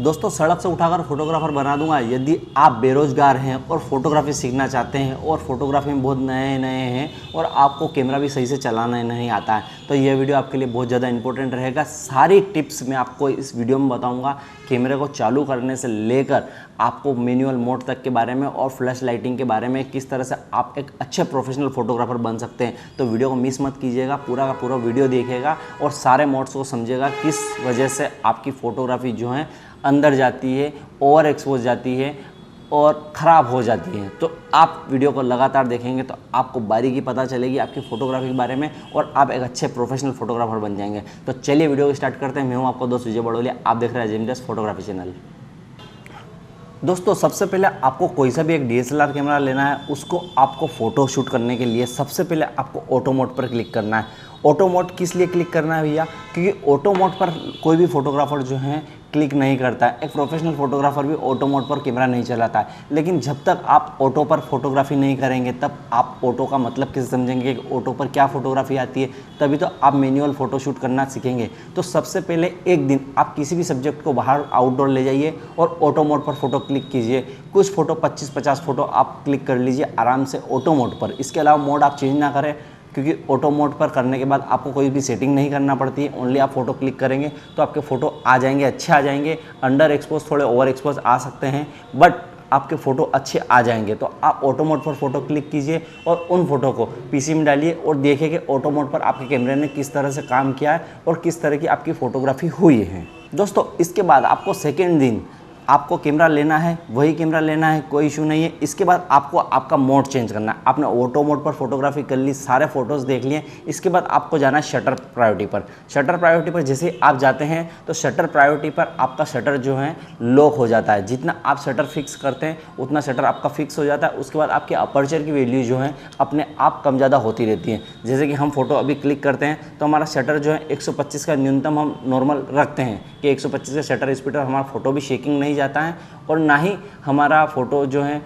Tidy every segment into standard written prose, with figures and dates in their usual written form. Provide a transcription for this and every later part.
दोस्तों सड़क से उठाकर फोटोग्राफर बना दूंगा। यदि आप बेरोजगार हैं और फोटोग्राफी सीखना चाहते हैं और फोटोग्राफी में बहुत नए नए हैं और आपको कैमरा भी सही से चलाना नहीं आता है तो यह वीडियो आपके लिए बहुत ज़्यादा इंपॉर्टेंट रहेगा। सारी टिप्स मैं आपको इस वीडियो में बताऊंगा, कैमरे को चालू करने से लेकर आपको मैनुअल मोड तक के बारे में और फ्लैश लाइटिंग के बारे में, किस तरह से आप एक अच्छे प्रोफेशनल फोटोग्राफर बन सकते हैं। तो वीडियो को मिस मत कीजिएगा, पूरा का पूरा वीडियो देखिएगा और सारे मोड्स को समझिएगा, किस वजह से आपकी फ़ोटोग्राफी जो है अंदर जाती है, ओवर एक्सपोज जाती है और ख़राब हो जाती है। तो आप वीडियो को लगातार देखेंगे तो आपको बारीकी पता चलेगी आपकी फ़ोटोग्राफी के बारे में और आप एक अच्छे प्रोफेशनल फोटोग्राफर बन जाएंगे। तो चलिए वीडियो को स्टार्ट करते हैं। मैं हूँ आपको दोस्त विजय बड़ोलिया, आप देख रहे हैं जिमडेस फोटोग्राफी चैनल। दोस्तों सबसे पहले आपको कोई सा भी एक DSLR कैमरा लेना है, उसको आपको फ़ोटो शूट करने के लिए सबसे पहले आपको ऑटो मोड पर क्लिक करना है। ऑटो मोड किस लिए क्लिक करना है भैया? क्योंकि ऑटो मोड पर कोई भी फोटोग्राफर जो है क्लिक नहीं करता है। एक प्रोफेशनल फोटोग्राफर भी ऑटो मोड पर कैमरा नहीं चलाता है। लेकिन जब तक आप ऑटो पर फोटोग्राफी नहीं करेंगे तब आप ऑटो का मतलब कैसे समझेंगे कि ऑटो पर क्या फोटोग्राफी आती है, तभी तो आप मैनुअल फ़ोटो शूट करना सीखेंगे। तो सबसे पहले एक दिन आप किसी भी सब्जेक्ट को बाहर आउटडोर ले जाइए और ऑटो मोड पर फोटो क्लिक कीजिए। कुछ फ़ोटो 25-50 फ़ोटो आप क्लिक कर लीजिए आराम से ऑटो मोड पर। इसके अलावा मोड आप चेंज ना करें, क्योंकि ऑटो मोड पर करने के बाद आपको कोई भी सेटिंग नहीं करना पड़ती है। ओनली आप फ़ोटो क्लिक करेंगे तो आपके फ़ोटो आ जाएंगे, अच्छे आ जाएंगे। अंडर एक्सपोज, थोड़े ओवर एक्सपोज आ सकते हैं, बट आपके फ़ोटो अच्छे आ जाएंगे। तो आप ऑटो मोड पर फ़ोटो क्लिक कीजिए और उन फ़ोटो को पीसी में डालिए और देखिए कि ऑटो मोड पर आपके कैमरे ने किस तरह से काम किया है और किस तरह की आपकी फ़ोटोग्राफी हुई है। दोस्तों इसके बाद आपको सेकेंड दिन आपको कैमरा लेना है, वही कैमरा लेना है, कोई इशू नहीं है। इसके बाद आपको आपका मोड चेंज करना है। आपने ऑटो मोड पर फोटोग्राफी कर ली, सारे फोटोज़ देख लिए। इसके बाद आपको जाना है शटर प्रायोरिटी पर। शटर प्रायोरिटी पर जैसे आप जाते हैं तो शटर प्रायोरिटी पर आपका शटर जो है लॉक हो जाता है। जितना आप शटर फिक्स करते हैं उतना शटर आपका फिक्स हो जाता है। उसके बाद आपके अपर्चर की वैल्यू जो है अपने आप कम ज़्यादा होती रहती है। जैसे कि हम फोटो अभी क्लिक करते हैं तो हमारा शटर जो है 125 का न्यूनतम हम नॉर्मल रखते हैं कि 125 का शटर स्पीड पर हमारा फोटो भी शेकिंग नहीं जाता है और ना ही हमारा फ़ोटो जो है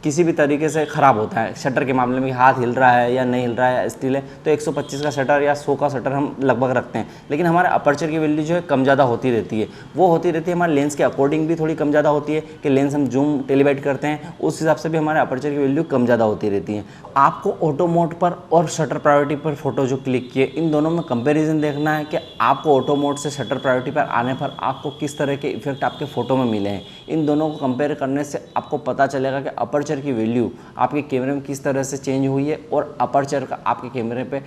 किसी भी तरीके से ख़राब होता है। शटर के मामले में हाथ हिल रहा है या नहीं हिल रहा है या स्टिल है तो 125 का शटर या 100 का शटर हम लगभग रखते हैं। लेकिन हमारे अपर्चर की वैल्यू जो है कम ज़्यादा होती रहती है। वो होती रहती है हमारे लेंस के अकॉर्डिंग भी थोड़ी कम ज़्यादा होती है कि लेंस हम जूम टेलीवाइट करते हैं, उस हिसाब से भी हमारे अपर्चर की वैल्यू कम ज़्यादा होती रहती है। आपको ऑटो मोड पर और शटर प्रायोरिटी पर फोटो जो क्लिक किए, इन दोनों में कंपेरिजन देखना है कि आपको ऑटो मोड से शटर प्रायोरिटी पर आने पर आपको किस तरह के इफेक्ट आपके फ़ोटो में मिले हैं। इन दोनों को कंपेयर करने से आपको पता चलेगा कि अपर्चर की वैल्यू आपके कैमरे में किस तरह से चेंज हुई है और अपर्चर का आपके कैमरे पे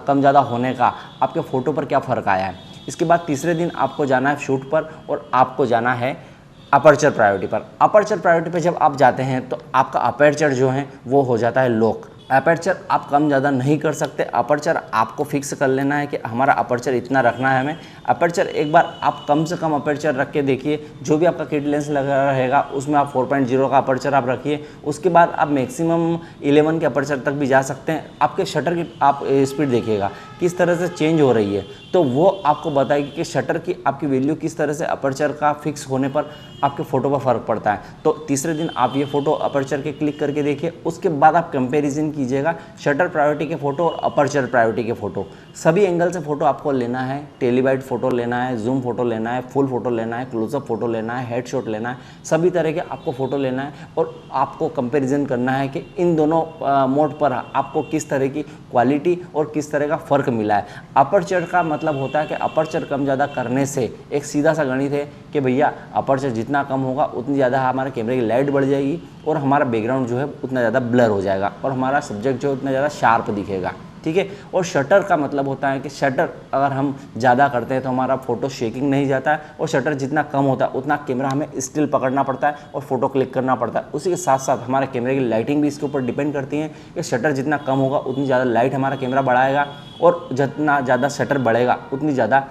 कम ज़्यादा होने का आपके फ़ोटो पर क्या फ़र्क आया है। इसके बाद तीसरे दिन आपको जाना है शूट पर और आपको जाना है अपर्चर प्रायोरिटी पर। अपर्चर प्रायोरिटी पर जब आप जाते हैं तो आपका अपर्चर जो है वो हो जाता है लॉक। अपर्चर आप कम ज़्यादा नहीं कर सकते। अपर्चर आपको फिक्स कर लेना है कि हमारा अपर्चर इतना रखना है हमें। अपर्चर एक बार आप कम से कम अपर्चर रख के देखिए, जो भी आपका किट लेंस लगा रहेगा उसमें आप 4.0 का अपर्चर आप रखिए। उसके बाद आप मैक्सिमम 11 के अपर्चर तक भी जा सकते हैं। आपके शटर की आप स्पीड देखिएगा किस तरह से चेंज हो रही है, तो वो आपको बताएगी कि शटर की आपकी वैल्यू किस तरह से अपर्चर का फिक्स होने पर आपके फ़ोटो पर फ़र्क पड़ता है। तो तीसरे दिन आप ये फ़ोटो अपर्चर के क्लिक करके देखिए। उसके बाद आप कंपैरिजन कीजिएगा शटर प्रायोरिटी के फ़ोटो और अपर्चर प्रायोरिटी के फ़ोटो। सभी एंगल से फ़ोटो आपको लेना है। टेलीवाइट फ़ोटो लेना है, जूम फ़ोटो लेना है, फुल फ़ोटो लेना है, क्लोजअप फ़ोटो लेना है, हेडशॉट लेना है, सभी तरह के आपको फ़ोटो लेना है और आपको कंपैरिजन करना है कि इन दोनों मोड पर आपको किस तरह की क्वालिटी और किस तरह का फ़र्क मिला है। अपर्चर का मतलब होता है कि अपर्चर कम ज़्यादा करने से एक सीधा सा गणित है कि भैया अपर्चर जितना कम होगा उतनी ज़्यादा हमारे कैमरे की लाइट बढ़ जाएगी और हमारा बैकग्राउंड जो है उतना ज़्यादा ब्लर हो जाएगा और हमारा सब्जेक्ट जो है उतना ज़्यादा शार्प दिखेगा। ठीक है। और शटर का मतलब होता है कि शटर अगर हम ज़्यादा करते हैं तो हमारा फ़ोटो शेकिंग नहीं जाता है और शटर जितना कम होता है उतना कैमरा हमें स्टिल पकड़ना पड़ता है और फोटो क्लिक करना पड़ता है। उसी के साथ साथ हमारे कैमरे की लाइटिंग भी इसके ऊपर डिपेंड करती है कि शटर जितना कम होगा उतनी ज़्यादा लाइट हमारा कैमरा बढ़ाएगा और जितना ज़्यादा शटर बढ़ेगा उतनी ज़्यादा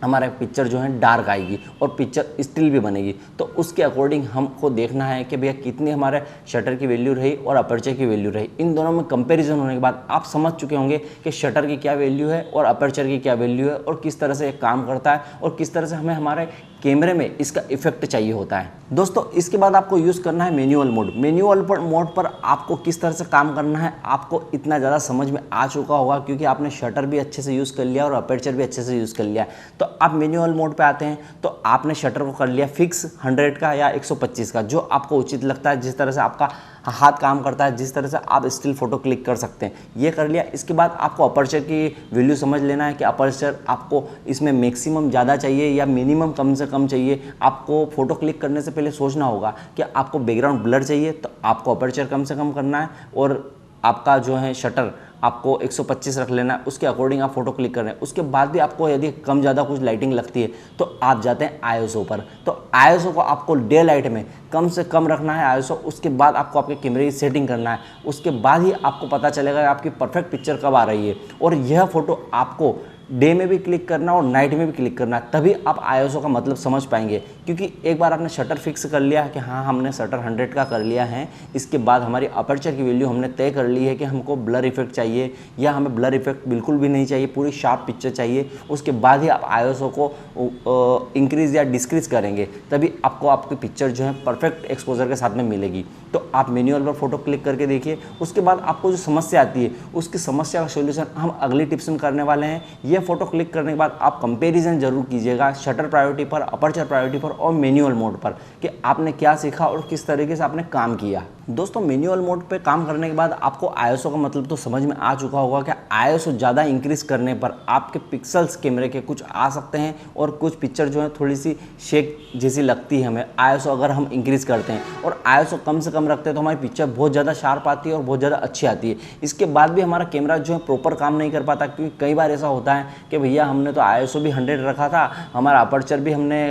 हमारा पिक्चर जो है डार्क आएगी और पिक्चर स्टिल भी बनेगी। तो उसके अकॉर्डिंग हमको देखना है कि भैया कितनी हमारे शटर की वैल्यू रही और अपर्चर की वैल्यू रही। इन दोनों में कंपैरिजन होने के बाद आप समझ चुके होंगे कि शटर की क्या वैल्यू है और अपर्चर की क्या वैल्यू है और किस तरह से ये काम करता है और किस तरह से हमें हमारे कैमरे में इसका इफेक्ट चाहिए होता है। दोस्तों इसके बाद आपको यूज़ करना है मैनुअल मोड। मैनुअल मोड पर आपको किस तरह से काम करना है आपको इतना ज़्यादा समझ में आ चुका होगा, क्योंकि आपने शटर भी अच्छे से यूज़ कर लिया और अपर्चर भी अच्छे से यूज़ कर लिया। तो आप मैनुअल मोड पे आते हैं तो आपने शटर को कर लिया फिक्स 100 का या 125 का, जो आपको उचित लगता है, जिस तरह से आपका हाथ काम करता है, जिस तरह से आप स्टिल फोटो क्लिक कर सकते हैं, ये कर लिया। इसके बाद आपको अपर्चर की वैल्यू समझ लेना है कि अपर्चर आपको इसमें मैक्सिमम ज़्यादा चाहिए या मिनिमम कम से कम चाहिए। आपको फोटो क्लिक करने से पहले सोचना होगा कि आपको बैकग्राउंड ब्लर चाहिए तो आपको अपर्चर कम से कम करना है, और आपका जो है शटर आपको 125 रख लेना है, उसके अकॉर्डिंग आप फोटो क्लिक कर रहे हैं। उसके बाद भी आपको यदि कम ज़्यादा कुछ लाइटिंग लगती है तो आप जाते हैं आईएसओ पर। तो आईएसओ को आपको डे लाइट में कम से कम रखना है आईएसओ। उसके बाद आपको आपके कैमरे की सेटिंग करना है, उसके बाद ही आपको पता चलेगा कि आपकी परफेक्ट पिक्चर कब आ रही है। और यह फोटो आपको डे में भी क्लिक करना और नाइट में भी क्लिक करना, तभी आप आईएसओ का मतलब समझ पाएंगे। क्योंकि एक बार आपने शटर फिक्स कर लिया है कि हाँ हमने शटर 100 का कर लिया है, इसके बाद हमारी अपर्चर की वैल्यू हमने तय कर ली है कि हमको ब्लर इफेक्ट चाहिए या हमें ब्लर इफेक्ट बिल्कुल भी नहीं चाहिए, पूरी शार्प पिक्चर चाहिए। उसके बाद ही आप आईएसओ को इंक्रीज या डिक्रीज करेंगे, तभी आपको आपकी पिक्चर जो है परफेक्ट एक्सपोजर के साथ में मिलेगी। तो आप मैनुअल पर फोटो क्लिक करके देखिए। उसके बाद आपको जो समस्या आती है उसकी समस्या का सोल्यूशन हम अगली टिप्स में करने वाले हैं। ये फोटो क्लिक करने के बाद आप कंपैरिजन जरूर कीजिएगा शटर प्रायोरिटी पर, अपर्चर प्रायोरिटी पर और मैनुअल मोड पर, कि आपने क्या सीखा और किस तरीके से आपने काम किया। दोस्तों मैनुअल मोड पे काम करने के बाद आपको आईएसओ का मतलब तो समझ में आ चुका होगा कि आईएसओ ज़्यादा इंक्रीज करने पर आपके पिक्सल्स कैमरे के कुछ आ सकते हैं और कुछ पिक्चर जो है थोड़ी सी शेक जैसी लगती है हमें आईएसओ अगर हम इंक्रीज करते हैं। और आईएसओ कम से कम रखते हैं तो हमारी पिक्चर बहुत ज़्यादा शार्प आती है और बहुत ज़्यादा अच्छी आती है। इसके बाद भी हमारा कैमरा जो है प्रॉपर काम नहीं कर पाता, क्योंकि कई बार ऐसा होता है कि भैया हमने तो आईएसओ भी 100 रखा था, हमारा अपर्चर भी हमने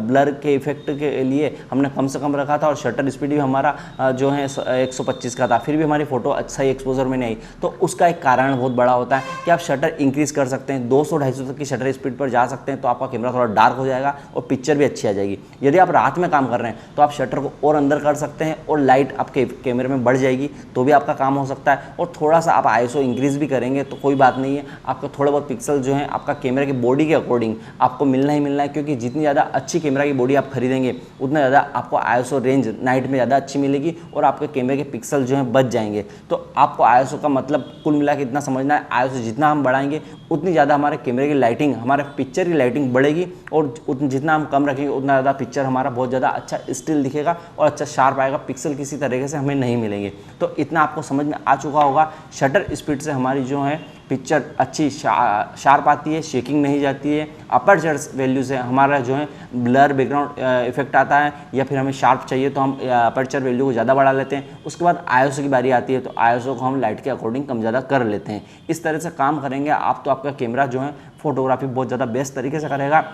ब्लर के इफेक्ट के लिए हमने कम से कम रखा था और शटर स्पीड भी हमारा जो है 125 का था, फिर भी हमारी फोटो अच्छा ही एक्सपोजर में नहीं आई। तो उसका एक कारण बहुत बड़ा होता है कि आप शटर इंक्रीज कर सकते हैं, 200-250 तक की शटर स्पीड पर जा सकते हैं, तो आपका कैमरा थोड़ा डार्क हो जाएगा और पिक्चर भी अच्छी आ जाएगी। यदि आप रात में काम कर रहे हैं तो आप शटर को और अंदर कर सकते हैं और लाइट आपके कैमरे में बढ़ जाएगी, तो भी आपका काम हो सकता है। और थोड़ा सा आप आईएसओ इंक्रीज भी करेंगे तो कोई बात नहीं है, आपका थोड़ा बहुत पिक्सल जो है आपका कैमरे की बॉडी के अकॉर्डिंग आपको मिलना ही मिलना है, क्योंकि जितनी ज़्यादा अच्छी कैमरा की बॉडी आप खरीदेंगे उतना ज़्यादा आपको आईएसओ रेंज नाइट में ज़्यादा अच्छी मिलेगी और आपके कैमरे के पिक्सल जो है बच जाएंगे। तो आपको आईएसओ का मतलब कुल मिला के इतना समझना है, आईएसओ जितना हम बढ़ाएंगे उतनी ज़्यादा हमारे कैमरे की लाइटिंग, हमारे पिक्चर की लाइटिंग बढ़ेगी, और जितना हम कम रखेंगे उतना ज़्यादा पिक्चर हमारा बहुत ज़्यादा अच्छा स्टिल दिखेगा और अच्छा शार्प आएगा, पिक्सल किसी तरीके से हमें नहीं मिलेंगे। तो इतना आपको समझ में आ चुका होगा। शटर स्पीड से हमारी जो है पिक्चर अच्छी शार्प आती है, शेकिंग नहीं जाती है। अपर्चर वैल्यू से हमारा जो है ब्लर बैकग्राउंड इफेक्ट आता है, या फिर हमें शार्प चाहिए तो हम अपर्चर वैल्यू को ज़्यादा बढ़ा लेते हैं। उसके बाद आईएसओ की बारी आती है तो आईएसओ को हम लाइट के अकॉर्डिंग कम ज़्यादा कर लेते हैं। इस तरह से काम करेंगे आप तो आपका कैमरा जो है फोटोग्राफी बहुत ज़्यादा बेस्ट तरीके से करेगा।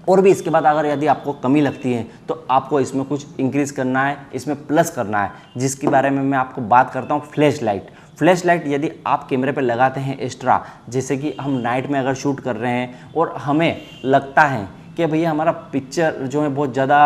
और भी इसके बाद अगर यदि आपको कमी लगती है तो आपको इसमें कुछ इंक्रीज़ करना है, इसमें प्लस करना है, जिसके बारे में मैं आपको बात करता हूँ फ्लैश लाइट। फ्लैश लाइट यदि आप कैमरे पे लगाते हैं एक्स्ट्रा, जैसे कि हम नाइट में अगर शूट कर रहे हैं और हमें लगता है कि भैया हमारा पिक्चर जो है बहुत ज़्यादा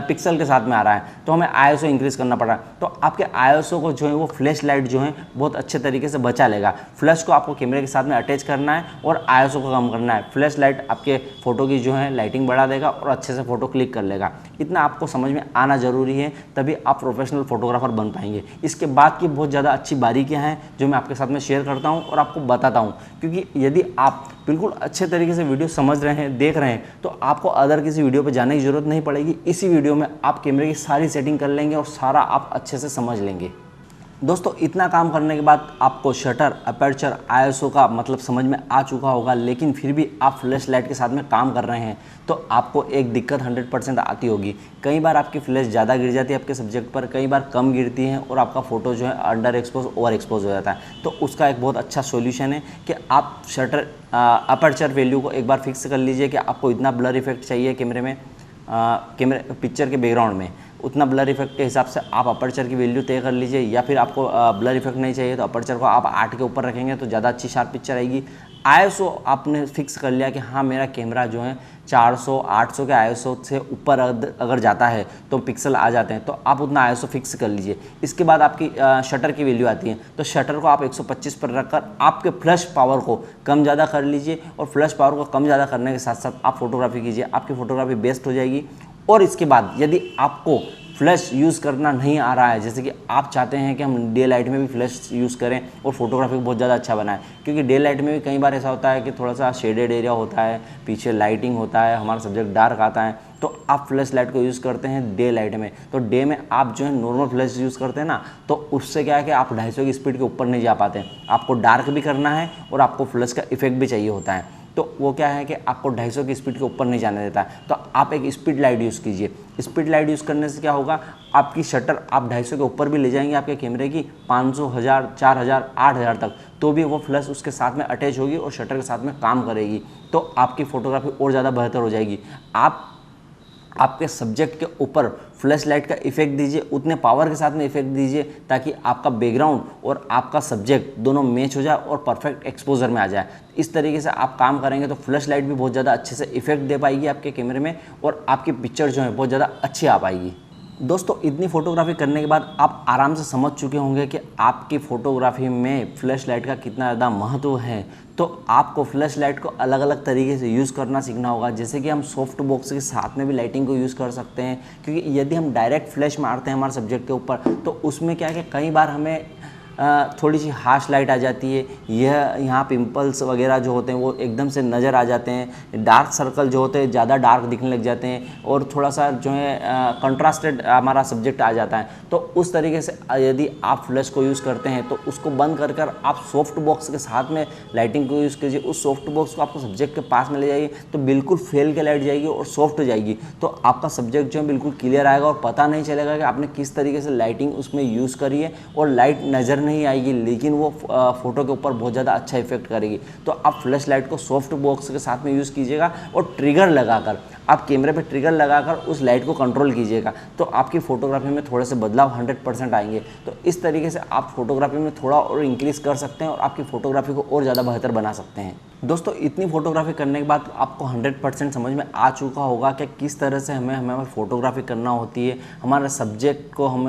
पिक्सल के साथ में आ रहा है, तो हमें आईएसओ इंक्रीज़ करना पड़ रहा है, तो आपके आईएसओ को जो है वो फ्लैश लाइट जो है बहुत अच्छे तरीके से बचा लेगा। फ्लैश को आपको कैमरे के साथ में अटैच करना है और आईएसओ को कम करना है। फ्लैश लाइट आपके फ़ोटो की जो है लाइटिंग बढ़ा देगा और अच्छे से फ़ोटो क्लिक कर लेगा। इतना आपको समझ में आना ज़रूरी है, तभी आप प्रोफेशनल फोटोग्राफर बन पाएंगे। इसके बाद की बहुत ज़्यादा अच्छी बारीकियाँ हैं जो मैं आपके साथ में शेयर करता हूँ और आपको बताता हूँ, क्योंकि यदि आप बिल्कुल अच्छे तरीके से वीडियो समझ रहे हैं, देख रहे हैं, तो आपको अदर किसी वीडियो पे जाने की ज़रूरत नहीं पड़ेगी। इसी वीडियो में आप कैमरे की सारी सेटिंग कर लेंगे और सारा आप अच्छे से समझ लेंगे। दोस्तों इतना काम करने के बाद आपको शटर, अपर्चर, आईएसओ का मतलब समझ में आ चुका होगा, लेकिन फिर भी आप फ्लैश लाइट के साथ में काम कर रहे हैं तो आपको एक दिक्कत 100% आती होगी। कई बार आपकी फ्लैश ज़्यादा गिर जाती है आपके सब्जेक्ट पर, कई बार कम गिरती है और आपका फ़ोटो जो है अंडर एक्सपोज, ओवर एक्सपोज हो जाता है। तो उसका एक बहुत अच्छा सॉल्यूशन है कि आप शटर अपर्चर वैल्यू को एक बार फिक्स कर लीजिए कि आपको इतना ब्लर इफेक्ट चाहिए कैमरे में, कैमरे पिक्चर के बैकग्राउंड में। उतना ब्लर इफेक्ट के हिसाब से आप अपर्चर की वैल्यू तय कर लीजिए, या फिर आपको ब्लर इफेक्ट नहीं चाहिए तो अपर्चर को आप 8 के ऊपर रखेंगे तो ज़्यादा अच्छी शार्प पिक्चर आएगी। आईएसओ आपने फिक्स कर लिया कि हाँ मेरा कैमरा जो है 400 800 के आईएसओ से ऊपर अगर जाता है तो पिक्सल आ जाते हैं, तो आप उतना आईएसओ फिक्स कर लीजिए। इसके बाद आपकी शटर की वैल्यू आती है, तो शटर को आप 125 पर रखकर आपके फ्लैश पावर को कम ज़्यादा कर लीजिए, और फ्लैश पावर को कम ज़्यादा करने के साथ साथ आप फोटोग्राफी कीजिए, आपकी फोटोग्राफी बेस्ट हो जाएगी। और इसके बाद यदि आपको फ्लैश यूज़ करना नहीं आ रहा है, जैसे कि आप चाहते हैं कि हम डे लाइट में भी फ्लैश यूज़ करें और फोटोग्राफी को बहुत ज़्यादा अच्छा बनाएं, क्योंकि डे लाइट में भी कई बार ऐसा होता है कि थोड़ा सा शेडेड एरिया होता है, पीछे लाइटिंग होता है, हमारा सब्जेक्ट डार्क आता है, तो आप फ्लैश लाइट को यूज़ करते हैं डे लाइट में। तो डे में आप जो है नॉर्मल फ्लैश यूज़ करते हैं ना, तो उससे क्या है कि आप 250 की स्पीड के ऊपर नहीं जा पाते। आपको डार्क भी करना है और आपको फ्लैश का इफेक्ट भी चाहिए होता है, तो वो क्या है कि आपको 250 की स्पीड के ऊपर नहीं जाने देता है। तो आप एक स्पीड लाइट यूज़ कीजिए। स्पीड लाइट यूज़ करने से क्या होगा, आपकी शटर आप 250 के ऊपर भी ले जाएंगे आपके कैमरे की 500, 1000, 4000, 8000 तक, तो भी वो फ्लैश उसके साथ में अटैच होगी और शटर के साथ में काम करेगी, तो आपकी फ़ोटोग्राफी और ज़्यादा बेहतर हो जाएगी। आप आपके सब्जेक्ट के ऊपर फ्लैश लाइट का इफेक्ट दीजिए, उतने पावर के साथ में इफेक्ट दीजिए ताकि आपका बैकग्राउंड और आपका सब्जेक्ट दोनों मैच हो जाए और परफेक्ट एक्सपोजर में आ जाए। इस तरीके से आप काम करेंगे तो फ्लैश लाइट भी बहुत ज़्यादा अच्छे से इफेक्ट दे पाएगी आपके कैमरे में, और आपकी पिक्चर जो है बहुत ज़्यादा अच्छी आ पाएगी। दोस्तों, इतनी फ़ोटोग्राफी करने के बाद आप आराम से समझ चुके होंगे कि आपकी फ़ोटोग्राफी में फ्लैश लाइट का कितना ज़्यादा महत्व है। तो आपको फ्लैश लाइट को अलग अलग तरीके से यूज़ करना सीखना होगा, जैसे कि हम सॉफ्ट बॉक्स के साथ में भी लाइटिंग को यूज़ कर सकते हैं, क्योंकि यदि हम डायरेक्ट फ्लैश मारते हैं हमारे सब्जेक्ट के ऊपर तो उसमें क्या है कि कई बार हमें थोड़ी सी हार्श लाइट आ जाती है, यह यहाँ पिंपल्स वगैरह जो होते हैं वो एकदम से नज़र आ जाते हैं, डार्क सर्कल जो होते हैं ज़्यादा डार्क दिखने लग जाते हैं, और थोड़ा सा जो है कंट्रास्टेड हमारा सब्जेक्ट आ जाता है। तो उस तरीके से यदि आप फ्लैश को यूज़ करते हैं तो उसको बंद कर आप सॉफ्ट बॉक्स के साथ में लाइटिंग को यूज़ कीजिए। उस सॉफ्ट बॉक्स को आपको सब्जेक्ट के पास में ले जाइए तो बिल्कुल फेल के लाइट जाएगी और सॉफ्ट हो जाएगी, तो आपका सब्जेक्ट जो है बिल्कुल क्लियर आएगा और पता नहीं चलेगा कि आपने किस तरीके से लाइटिंग उसमें यूज़ करी है, और लाइट नज़र नहीं आएगी लेकिन वो फोटो के ऊपर बहुत ज़्यादा अच्छा इफेक्ट करेगी। तो आप फ्लैश लाइट को सॉफ्ट बॉक्स के साथ में यूज़ कीजिएगा, और ट्रिगर लगाकर आप कैमरे पे ट्रिगर लगाकर उस लाइट को कंट्रोल कीजिएगा, तो आपकी फ़ोटोग्राफी में थोड़े से बदलाव 100% आएंगे। तो इस तरीके से आप फोटोग्राफी में थोड़ा और इंक्रीज़ कर सकते हैं और आपकी फ़ोटोग्राफी को और ज़्यादा बेहतर बना सकते हैं। दोस्तों, इतनी फ़ोटोग्राफी करने के बाद आपको 100% समझ में आ चुका होगा कि किस तरह से हमें फ़ोटोग्राफी करना होती है। हमारे सब्जेक्ट को हम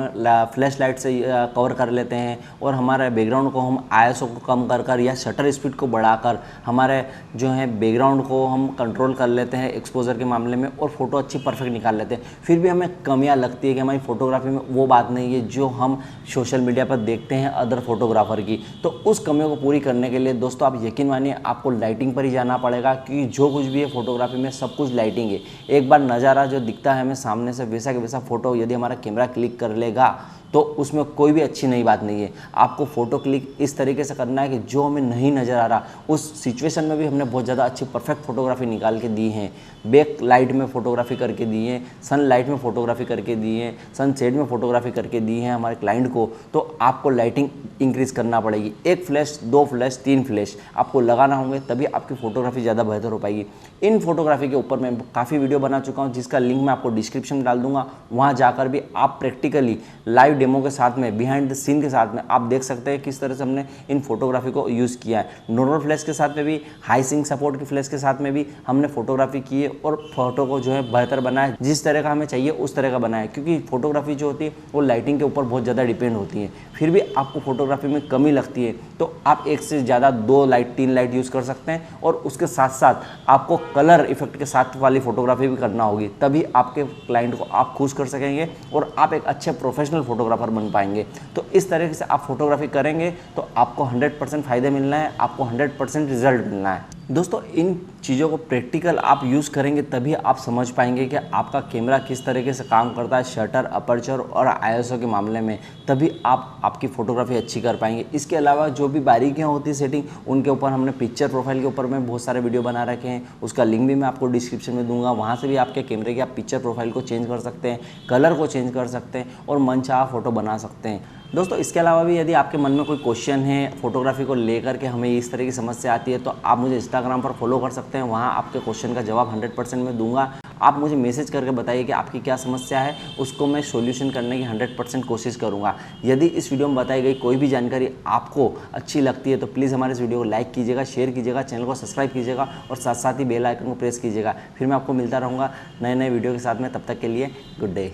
फ्लैश लाइट से कवर कर लेते हैं, और हमारे बैकग्राउंड को हम आईएसओ को कम कर या शटर स्पीड को बढ़ाकर हमारे जो है बैकग्राउंड को हम कंट्रोल कर लेते हैं एक्सपोजर के मामले में, और फोटो अच्छी परफेक्ट निकाल लेते हैं। फिर भी हमें कमियां लगती है कि हमारी फ़ोटोग्राफी में वो बात नहीं है जो हम सोशल मीडिया पर देखते हैं अदर फोटोग्राफर की। तो उस कमियों को पूरी करने के लिए दोस्तों आप यकीन मानिए आपको लाइटिंग पर ही जाना पड़ेगा, क्योंकि जो कुछ भी है फोटोग्राफी में सब कुछ लाइटिंग है। एक बार नज़ारा जो दिखता है हमें सामने से वैसा के वैसा फ़ोटो यदि हमारा कैमरा क्लिक कर लेगा तो उसमें कोई भी अच्छी नई बात नहीं है। आपको फ़ोटो क्लिक इस तरीके से करना है कि जो हमें नहीं नज़र आ रहा उस सिचुएशन में भी हमने बहुत ज़्यादा अच्छी परफेक्ट फ़ोटोग्राफी निकाल के दी है। बैक लाइट में फ़ोटोग्राफी करके दी है, सन लाइट में फ़ोटोग्राफी करके दी है, सनसेट में फ़ोटोग्राफी करके दी है हमारे क्लाइंट को। तो आपको लाइटिंग इंक्रीज़ करना पड़ेगी। 1 फ्लैश, 2 फ्लैश, 3 फ्लैश आपको लगाना होंगे, तभी आपकी फ़ोटोग्राफी ज़्यादा बेहतर हो पाएगी। इन फोटोग्राफी के ऊपर मैं काफ़ी वीडियो बना चुका हूँ, जिसका लिंक मैं आपको डिस्क्रिप्शन में डाल दूंगा। वहाँ जाकर भी आप प्रैक्टिकली लाइव डेमो के साथ में, बिहाइंड द सीन के साथ में आप देख सकते हैं किस तरह से हमने इन फोटोग्राफी को यूज़ किया है। नॉर्मल फ्लैश के साथ में भी, हाई सिंक सपोर्ट की फ्लैश के साथ में भी हमने फोटोग्राफी की है, और फोटो को जो है बेहतर बनाया, जिस तरह का हमें चाहिए उस तरह का बनाया। क्योंकि फोटोग्राफी जो होती है वो लाइटिंग के ऊपर बहुत ज़्यादा डिपेंड होती है। फिर भी आपको फोटोग्राफी में कमी लगती है तो आप एक से ज़्यादा 2 लाइट, 3 लाइट यूज़ कर सकते हैं, और उसके साथ साथ आपको कलर इफेक्ट के साथ वाली फोटोग्राफी भी करना होगी, तभी आपके क्लाइंट को आप खुश कर सकेंगे और आप एक अच्छे प्रोफेशनल फोटोग्राफर बन पाएंगे। तो इस तरीके से आप फोटोग्राफी करेंगे तो आपको 100% फ़ायदे मिलना है, आपको 100% रिजल्ट मिलना है। दोस्तों, इन चीज़ों को प्रैक्टिकल आप यूज़ करेंगे तभी आप समझ पाएंगे कि आपका कैमरा किस तरीके से काम करता है शटर, अपर्चर और आईएसओ के मामले में, तभी आप आपकी फ़ोटोग्राफी अच्छी कर पाएंगे। इसके अलावा जो भी बारीकियाँ होती है सेटिंग, उनके ऊपर हमने पिक्चर प्रोफाइल के ऊपर में बहुत सारे वीडियो बना रखे हैं, उसका लिंक भी मैं आपको डिस्क्रिप्शन में दूंगा। वहाँ से भी आपके कैमरे की आप पिक्चर प्रोफाइल को चेंज कर सकते हैं, कलर को चेंज कर सकते हैं और मनचाहा फ़ोटो बना सकते हैं। दोस्तों इसके अलावा भी यदि आपके मन में कोई क्वेश्चन है फोटोग्राफी को लेकर के, हमें इस तरह की समस्या आती है, तो आप मुझे इंस्टाग्राम पर फॉलो कर सकते हैं। वहाँ आपके क्वेश्चन का जवाब 100% मैं दूंगा। आप मुझे मैसेज करके बताइए कि आपकी क्या समस्या है, उसको मैं सॉल्यूशन करने की 100% कोशिश करूँगा। यदि इस वीडियो में बताई गई कोई भी जानकारी आपको अच्छी लगती है तो प्लीज़ हमारे इस वीडियो को लाइक कीजिएगा, शेयर कीजिएगा, चैनल को सब्सक्राइब कीजिएगा और साथ साथ ही बेल आइकन को प्रेस कीजिएगा। फिर मैं आपको मिलता रहूँगा नए नए वीडियो के साथ में। तब तक के लिए गुड डे।